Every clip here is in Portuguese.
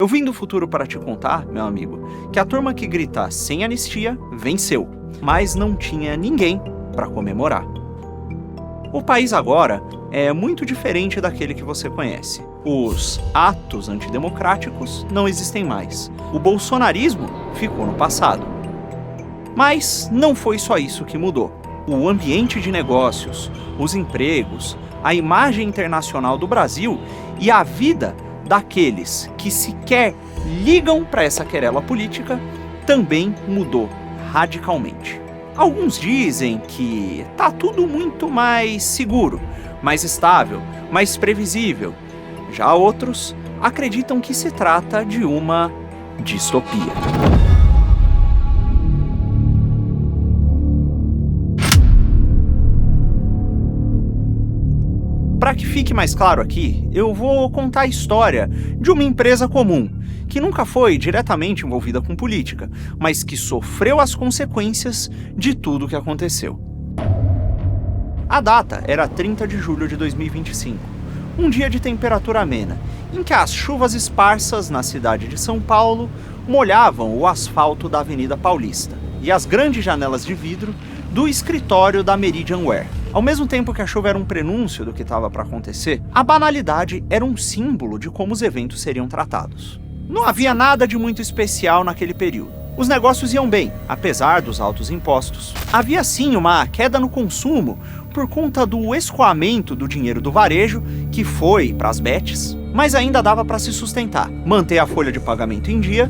Eu vim do futuro para te contar, meu amigo, que a turma que grita sem anistia venceu, mas não tinha ninguém para comemorar. O país agora é muito diferente daquele que você conhece. Os atos antidemocráticos não existem mais. O bolsonarismo ficou no passado. Mas não foi só isso que mudou. O ambiente de negócios, os empregos, a imagem internacional do Brasil e a vida daqueles que sequer ligam para essa querela política também mudou radicalmente. Alguns dizem que tá tudo muito mais seguro, mais estável, mais previsível. Já outros acreditam que se trata de uma distopia. Para que fique mais claro aqui, eu vou contar a história de uma empresa comum, que nunca foi diretamente envolvida com política, mas que sofreu as consequências de tudo o que aconteceu. A data era 30 de julho de 2025, um dia de temperatura amena, em que as chuvas esparsas na cidade de São Paulo molhavam o asfalto da Avenida Paulista e as grandes janelas de vidro do escritório da Meridian Wear. Ao mesmo tempo que a chuva era um prenúncio do que estava para acontecer, a banalidade era um símbolo de como os eventos seriam tratados. Não havia nada de muito especial naquele período. Os negócios iam bem, apesar dos altos impostos. Havia sim uma queda no consumo por conta do escoamento do dinheiro do varejo, que foi para as bets, mas ainda dava para se sustentar, manter a folha de pagamento em dia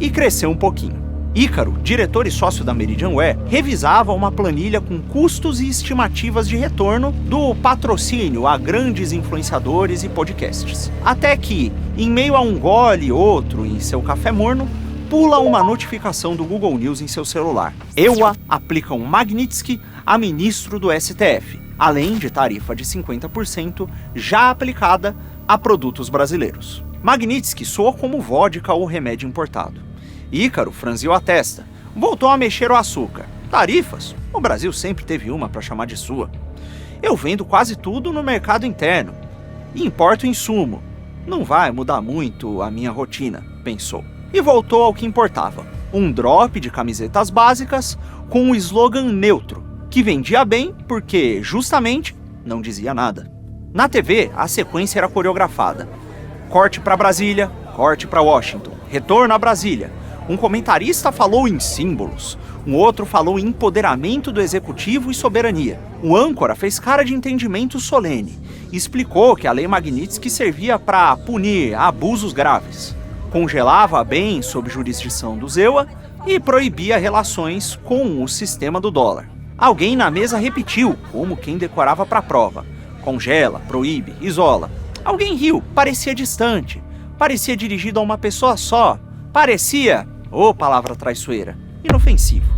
e crescer um pouquinho. Ícaro, diretor e sócio da Meridian Wear, revisava uma planilha com custos e estimativas de retorno do patrocínio a grandes influenciadores e podcasts. Até que, em meio a um gole e outro em seu café morno, pula uma notificação do Google News em seu celular. EUA aplica um Magnitsky a ministro do STF, além de tarifa de 50% já aplicada a produtos brasileiros. Magnitsky soou como vodka ou remédio importado. Ícaro franziu a testa, voltou a mexer o açúcar. Tarifas? O Brasil sempre teve uma para chamar de sua. Eu vendo quase tudo no mercado interno e importo insumo. Não vai mudar muito a minha rotina, pensou. E voltou ao que importava, um drop de camisetas básicas com um slogan neutro, que vendia bem porque, justamente, não dizia nada. Na TV, a sequência era coreografada. Corte para Brasília, corte para Washington, retorno a Brasília. Um comentarista falou em símbolos, um outro falou em empoderamento do executivo e soberania. O âncora fez cara de entendimento solene e explicou que a Lei Magnitsky servia para punir abusos graves. Congelava bens sob jurisdição do EUA e proibia relações com o sistema do dólar. Alguém na mesa repetiu, como quem decorava para a prova. Congela, proíbe, isola. Alguém riu, parecia distante, parecia dirigido a uma pessoa só. Parecia, palavra traiçoeira, inofensivo.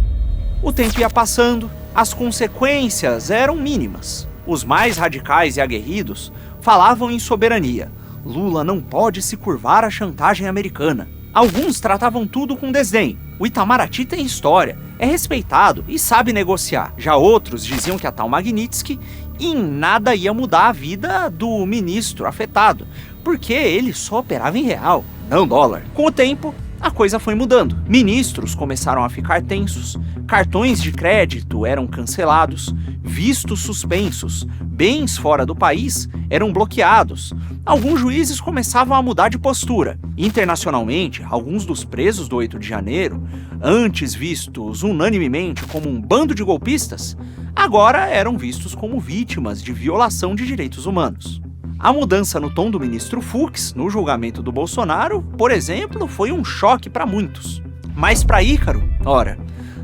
O tempo ia passando, as consequências eram mínimas. Os mais radicais e aguerridos falavam em soberania. Lula não pode se curvar à chantagem americana. Alguns tratavam tudo com desdém. O Itamaraty tem história, é respeitado e sabe negociar. Já outros diziam que a tal Magnitsky em nada ia mudar a vida do ministro afetado, porque ele só operava em real, não dólar. Com o tempo, a coisa foi mudando. Ministros começaram a ficar tensos, cartões de crédito eram cancelados, vistos suspensos, bens fora do país eram bloqueados. Alguns juízes começavam a mudar de postura. Internacionalmente, alguns dos presos do 8 de janeiro, antes vistos unanimemente como um bando de golpistas, agora eram vistos como vítimas de violação de direitos humanos. A mudança no tom do ministro Fux no julgamento do Bolsonaro, por exemplo, foi um choque para muitos. Mas para Ícaro, ora,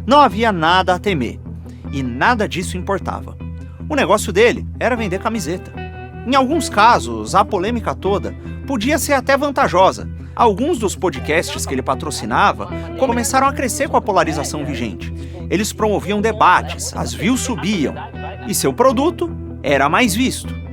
não havia nada a temer. E nada disso importava. O negócio dele era vender camiseta. Em alguns casos, a polêmica toda podia ser até vantajosa. Alguns dos podcasts que ele patrocinava começaram a crescer com a polarização vigente. Eles promoviam debates, as views subiam, e seu produto era mais visto.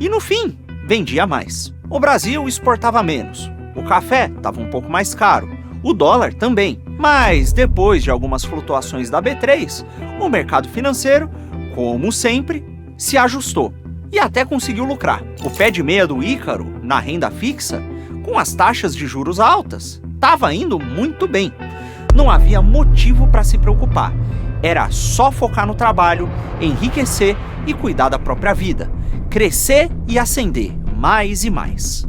E no fim, vendia mais. O Brasil exportava menos. O café estava um pouco mais caro. O dólar também. Mas depois de algumas flutuações da B3, o mercado financeiro, como sempre, se ajustou. E até conseguiu lucrar. O pé de meia do Ícaro, na renda fixa, Com as taxas de juros altas, estava indo muito bem. Não havia motivo para se preocupar. Era só focar no trabalho, enriquecer e cuidar da própria vida. Crescer e ascender mais e mais.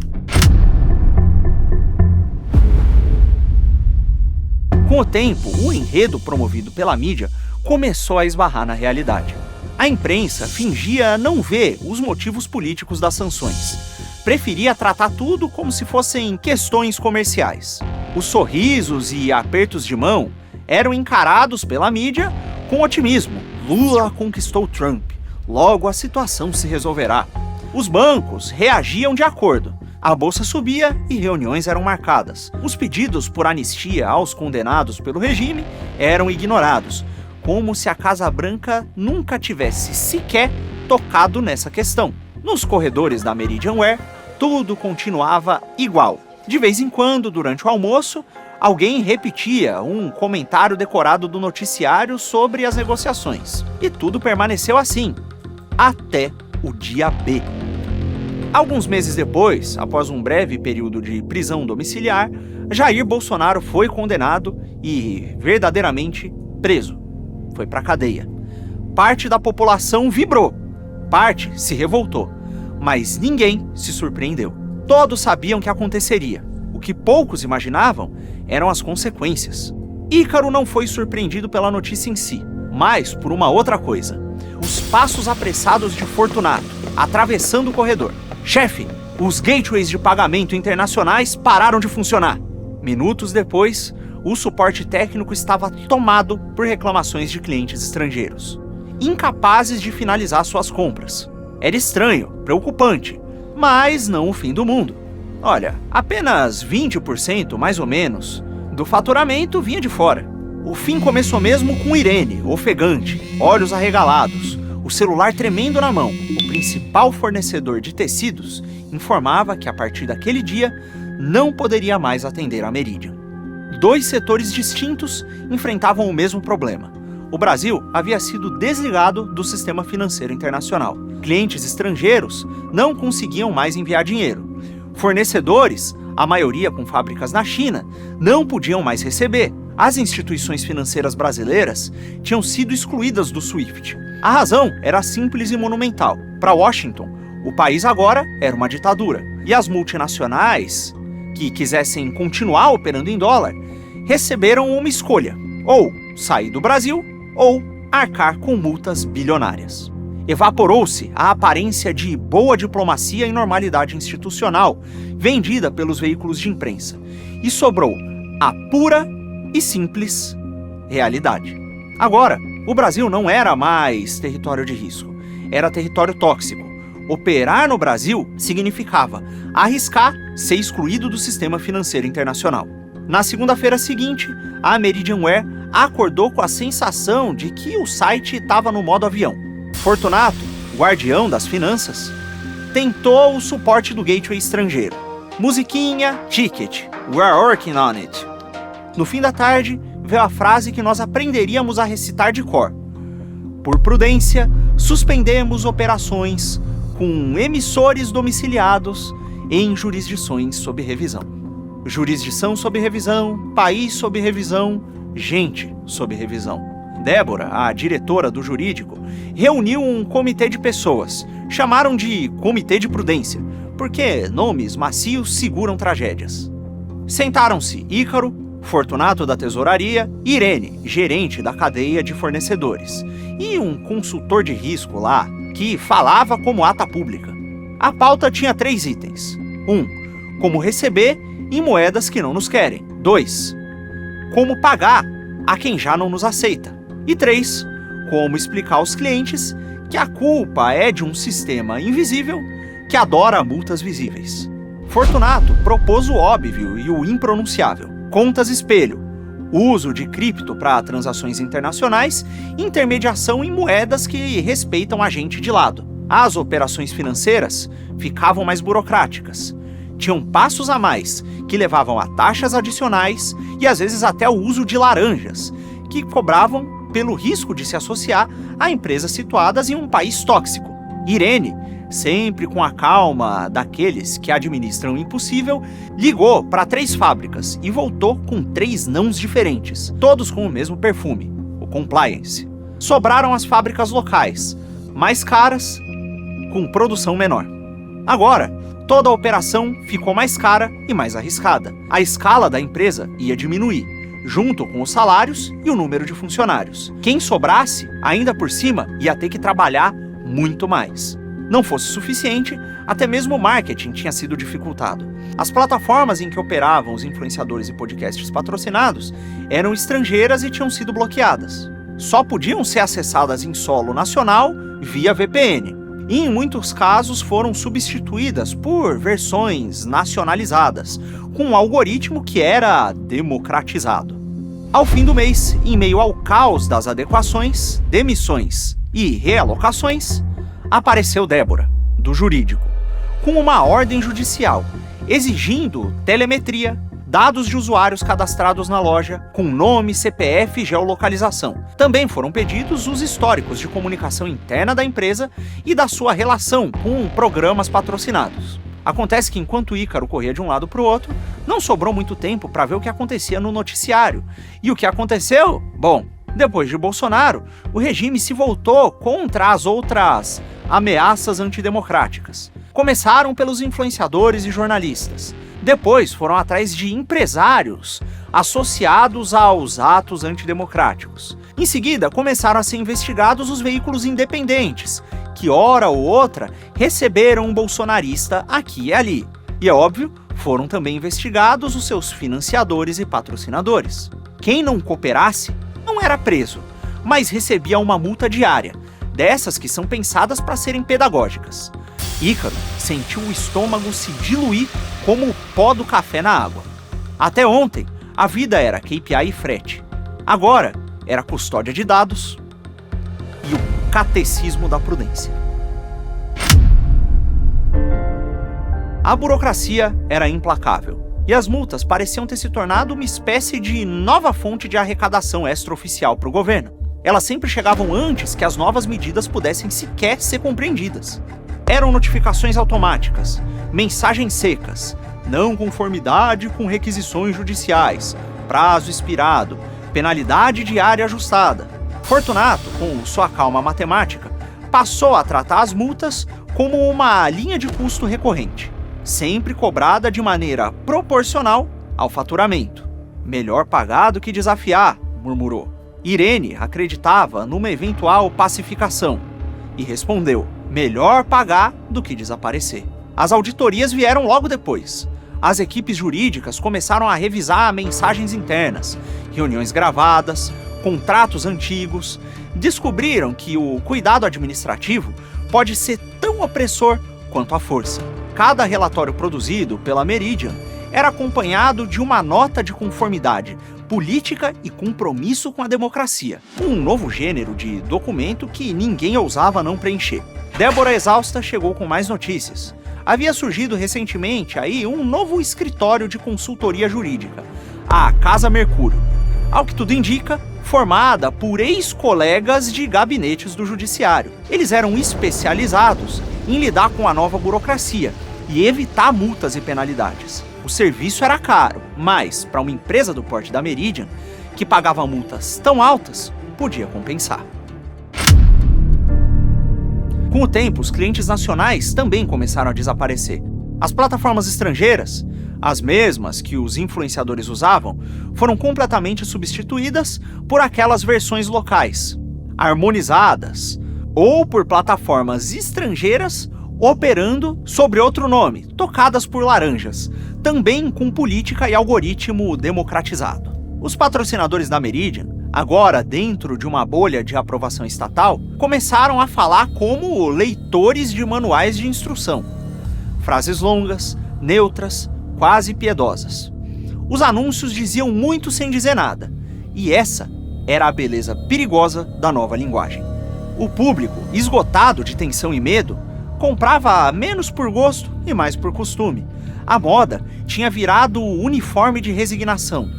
Com o tempo, o enredo promovido pela mídia começou a esbarrar na realidade. A imprensa fingia não ver os motivos políticos das sanções. Preferia tratar tudo como se fossem questões comerciais. Os sorrisos e apertos de mão eram encarados pela mídia com otimismo. Lula conquistou Trump. Logo a situação se resolverá. Os bancos reagiam de acordo. A bolsa subia e reuniões eram marcadas. Os pedidos por anistia aos condenados pelo regime eram ignorados, como se a Casa Branca nunca tivesse sequer tocado nessa questão. Nos corredores da Meridianware, tudo continuava igual. De vez em quando, durante o almoço, alguém repetia um comentário decorado do noticiário sobre as negociações. E tudo permaneceu assim, até o dia B. Alguns meses depois, após um breve período de prisão domiciliar, Jair Bolsonaro foi condenado e, verdadeiramente, preso. Foi pra cadeia. Parte da população vibrou, parte se revoltou, mas ninguém se surpreendeu. Todos sabiam que aconteceria. O que poucos imaginavam eram as consequências. Ícaro não foi surpreendido pela notícia em si, mas por uma outra coisa. Os passos apressados de Fortunato, atravessando o corredor. Chefe, os gateways de pagamento internacionais pararam de funcionar. Minutos depois, o suporte técnico estava tomado por reclamações de clientes estrangeiros, incapazes de finalizar suas compras. Era estranho, preocupante, mas não o fim do mundo. Olha, apenas 20%, mais ou menos, do faturamento vinha de fora. O fim começou mesmo com Irene, ofegante, olhos arregalados, o celular tremendo na mão. O principal fornecedor de tecidos informava que a partir daquele dia não poderia mais atender a Meridian. Dois setores distintos enfrentavam o mesmo problema. O Brasil havia sido desligado do sistema financeiro internacional. Clientes estrangeiros não conseguiam mais enviar dinheiro. Fornecedores, a maioria com fábricas na China, não podiam mais receber. As instituições financeiras brasileiras tinham sido excluídas do SWIFT. A razão era simples e monumental. Para Washington, o país agora era uma ditadura. E as multinacionais, que quisessem continuar operando em dólar, receberam uma escolha: ou sair do Brasil, ou arcar com multas bilionárias. Evaporou-se a aparência de boa diplomacia e normalidade institucional vendida pelos veículos de imprensa, e sobrou a pura e simples realidade. Agora, o Brasil não era mais território de risco, era território tóxico. Operar no Brasil significava arriscar ser excluído do sistema financeiro internacional. Na segunda-feira seguinte, a Meridianware acordou com a sensação de que o site estava no modo avião. Fortunato, guardião das finanças, tentou o suporte do gateway estrangeiro. Musiquinha, ticket, we're working on it. No fim da tarde, veio a frase que nós aprenderíamos a recitar de cor. Por prudência, suspendemos operações com emissores domiciliados em jurisdições sob revisão. Jurisdição sob revisão, país sob revisão, gente sob revisão. Débora, a diretora do jurídico, reuniu um comitê de pessoas. Chamaram de Comitê de Prudência, porque nomes macios seguram tragédias. Sentaram-se Ícaro, Fortunato da Tesouraria, Irene, gerente da cadeia de fornecedores, e um consultor de risco lá, que falava como ata pública. A pauta tinha 3 itens. 1. Como receber em moedas que não nos querem. 2. Como pagar a quem já não nos aceita. E 3. Como explicar aos clientes que a culpa é de um sistema invisível que adora multas visíveis. Fortunato propôs o óbvio e o impronunciável. Contas espelho, uso de cripto para transações internacionais, intermediação em moedas que respeitam a gente de lado. As operações financeiras ficavam mais burocráticas. Tinham passos a mais, que levavam a taxas adicionais e às vezes até o uso de laranjas, que cobravam pelo risco de se associar a empresas situadas em um país tóxico. Irene sempre com a calma daqueles que administram o impossível, ligou para 3 fábricas e voltou com 3 nãos diferentes, todos com o mesmo perfume, o compliance. Sobraram as fábricas locais, mais caras, com produção menor. Agora, toda a operação ficou mais cara e mais arriscada. A escala da empresa ia diminuir, junto com os salários e o número de funcionários. Quem sobrasse, ainda por cima, ia ter que trabalhar muito mais. Não fosse suficiente, até mesmo o marketing tinha sido dificultado. As plataformas em que operavam os influenciadores e podcasts patrocinados eram estrangeiras e tinham sido bloqueadas. Só podiam ser acessadas em solo nacional via VPN. E em muitos casos foram substituídas por versões nacionalizadas, com um algoritmo que era democratizado. Ao fim do mês, em meio ao caos das adequações, demissões e realocações, apareceu Débora, do jurídico, com uma ordem judicial, exigindo telemetria, dados de usuários cadastrados na loja, com nome, CPF e geolocalização. Também foram pedidos os históricos de comunicação interna da empresa e da sua relação com programas patrocinados. Acontece que enquanto Ícaro corria de um lado para o outro, não sobrou muito tempo para ver o que acontecia no noticiário. E o que aconteceu? Bom, depois de Bolsonaro, o regime se voltou contra as outras ameaças antidemocráticas. Começaram pelos influenciadores e jornalistas. Depois foram atrás de empresários associados aos atos antidemocráticos. Em seguida, começaram a ser investigados os veículos independentes, que hora ou outra receberam um bolsonarista aqui e ali. E é óbvio, foram também investigados os seus financiadores e patrocinadores. Quem não cooperasse não era preso, mas recebia uma multa diária, dessas que são pensadas para serem pedagógicas. Ícaro sentiu o estômago se diluir como o pó do café na água. Até ontem, a vida era KPI e frete. Agora, era custódia de dados e o catecismo da prudência. A burocracia era implacável, e as multas pareciam ter se tornado uma espécie de nova fonte de arrecadação extraoficial para o governo. Elas sempre chegavam antes que as novas medidas pudessem sequer ser compreendidas. Eram notificações automáticas, mensagens secas, não conformidade com requisições judiciais, prazo expirado, penalidade diária ajustada. Fortunato, com sua calma matemática, passou a tratar as multas como uma linha de custo recorrente, sempre cobrada de maneira proporcional ao faturamento. Melhor pagar do que desafiar, murmurou. Irene acreditava numa eventual pacificação e respondeu: melhor pagar do que desaparecer. As auditorias vieram logo depois. As equipes jurídicas começaram a revisar mensagens internas, reuniões gravadas, contratos antigos. Descobriram que o cuidado administrativo pode ser tão opressor quanto a força. Cada relatório produzido pela Meridian era acompanhado de uma nota de conformidade política e compromisso com a democracia, um novo gênero de documento que ninguém ousava não preencher. Débora, exausta, chegou com mais notícias. Havia surgido recentemente aí um novo escritório de consultoria jurídica, a Casa Mercúrio. Ao que tudo indica, formada por ex-colegas de gabinetes do judiciário. Eles eram especializados em lidar com a nova burocracia e evitar multas e penalidades. O serviço era caro, mas para uma empresa do porte da Meridian, que pagava multas tão altas, podia compensar. Com o tempo, os clientes nacionais também começaram a desaparecer. As plataformas estrangeiras, as mesmas que os influenciadores usavam, foram completamente substituídas por aquelas versões locais, harmonizadas, ou por plataformas estrangeiras operando sobre outro nome, tocadas por laranjas, também com política e algoritmo democratizado. Os patrocinadores da Meridian, agora dentro de uma bolha de aprovação estatal, começaram a falar como leitores de manuais de instrução. Frases longas, neutras, quase piedosas. Os anúncios diziam muito sem dizer nada, e essa era a beleza perigosa da nova linguagem. O público, esgotado de tensão e medo, comprava menos por gosto e mais por costume. A moda tinha virado uniforme de resignação.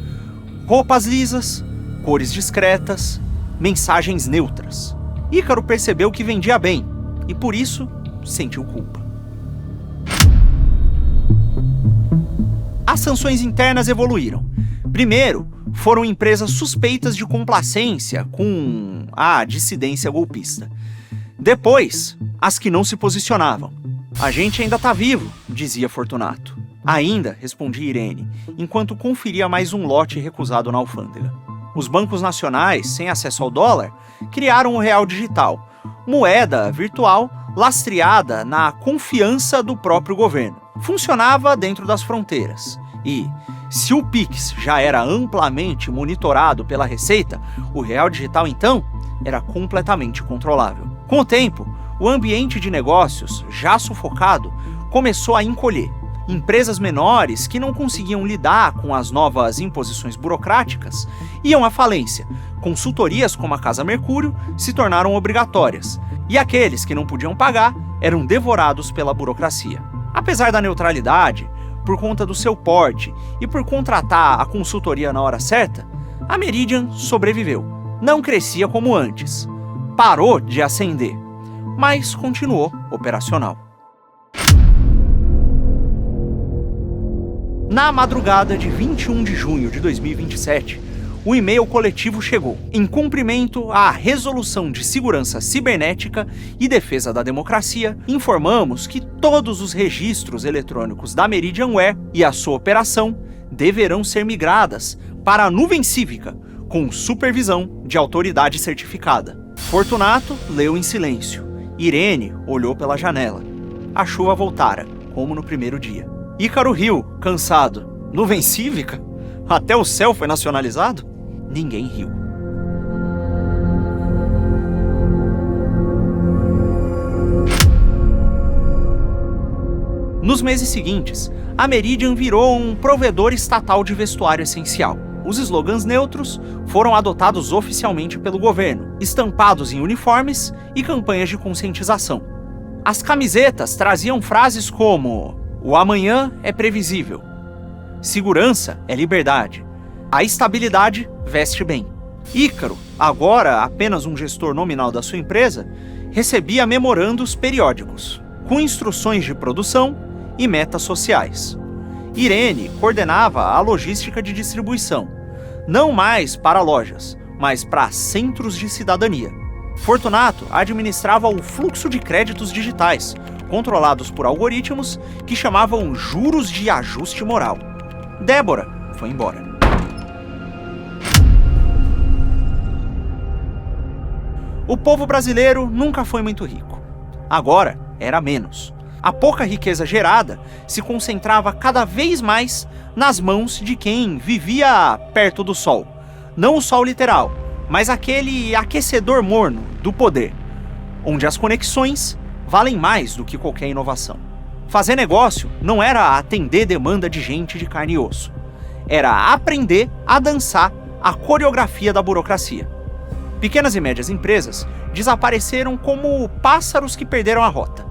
Roupas lisas, cores discretas, mensagens neutras. Ícaro percebeu que vendia bem e, por isso, sentiu culpa. As sanções internas evoluíram. Primeiro, foram empresas suspeitas de complacência com a dissidência golpista. Depois, as que não se posicionavam. A gente ainda tá vivo, dizia Fortunato. Ainda, respondia Irene, enquanto conferia mais um lote recusado na alfândega. Os bancos nacionais, sem acesso ao dólar, criaram o real digital, moeda virtual lastreada na confiança do próprio governo. Funcionava dentro das fronteiras. E, se o Pix já era amplamente monitorado pela Receita, o real digital, então, era completamente controlável. Com o tempo, o ambiente de negócios, já sufocado, começou a encolher. Empresas menores que não conseguiam lidar com as novas imposições burocráticas iam à falência. Consultorias como a Casa Mercúrio se tornaram obrigatórias, e aqueles que não podiam pagar eram devorados pela burocracia. Apesar da neutralidade, por conta do seu porte e por contratar a consultoria na hora certa, a Meridian sobreviveu. Não crescia como antes. Parou de ascender, mas continuou operacional. Na madrugada de 21 de junho de 2027, o e-mail coletivo chegou, em cumprimento à Resolução de Segurança Cibernética e Defesa da Democracia. Informamos que todos os registros eletrônicos da Meridianware e a sua operação deverão ser migradas para a nuvem cívica, com supervisão de autoridade certificada. Fortunato leu em silêncio. Irene olhou pela janela. A chuva voltara, como no primeiro dia. Ícaro riu, cansado. Nuvem cívica? Até o céu foi nacionalizado? Ninguém riu. Nos meses seguintes, a Meridian virou um provedor estatal de vestuário essencial. Os slogans neutros foram adotados oficialmente pelo governo, estampados em uniformes e campanhas de conscientização. As camisetas traziam frases como: "O amanhã é previsível", "Segurança é liberdade", "A estabilidade veste bem". Ícaro, agora apenas um gestor nominal da sua empresa, recebia memorandos periódicos, com instruções de produção e metas sociais. Irene coordenava a logística de distribuição, não mais para lojas, mas para centros de cidadania. Fortunato administrava o fluxo de créditos digitais, controlados por algoritmos que chamavam juros de ajuste moral. Débora foi embora. O povo brasileiro nunca foi muito rico. Agora era menos. A pouca riqueza gerada se concentrava cada vez mais nas mãos de quem vivia perto do sol. Não o sol literal, mas aquele aquecedor morno do poder, onde as conexões valem mais do que qualquer inovação. Fazer negócio não era atender demanda de gente de carne e osso. Era aprender a dançar a coreografia da burocracia. Pequenas e médias empresas desapareceram como pássaros que perderam a rota.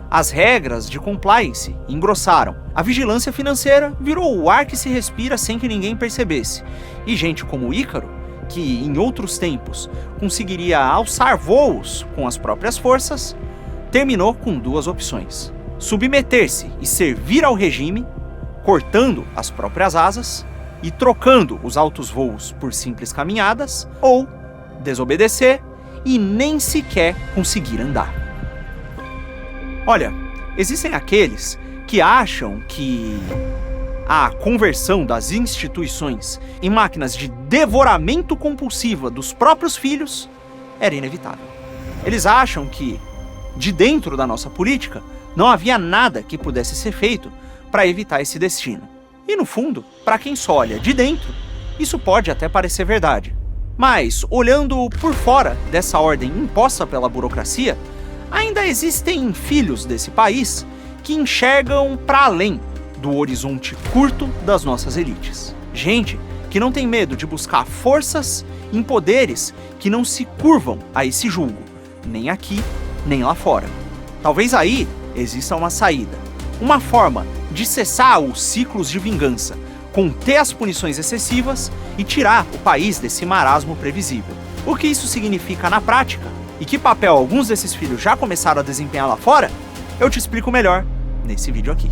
As regras de compliance engrossaram. A vigilância financeira virou o ar que se respira sem que ninguém percebesse. E gente como Ícaro, que em outros tempos conseguiria alçar voos com as próprias forças, terminou com duas opções: submeter-se e servir ao regime, cortando as próprias asas e trocando os altos voos por simples caminhadas, ou desobedecer e nem sequer conseguir andar. Olha, existem aqueles que acham que a conversão das instituições em máquinas de devoramento compulsiva dos próprios filhos era inevitável. Eles acham que, de dentro da nossa política, não havia nada que pudesse ser feito para evitar esse destino. E no fundo, para quem só olha de dentro, isso pode até parecer verdade. Mas, olhando por fora dessa ordem imposta pela burocracia, ainda existem filhos desse país que enxergam para além do horizonte curto das nossas elites. Gente que não tem medo de buscar forças em poderes que não se curvam a esse julgo, nem aqui, nem lá fora. Talvez aí exista uma saída, uma forma de cessar os ciclos de vingança, conter as punições excessivas e tirar o país desse marasmo previsível. O que isso significa na prática e que papel alguns desses filhos já começaram a desempenhar lá fora, Eu te explico melhor nesse vídeo aqui.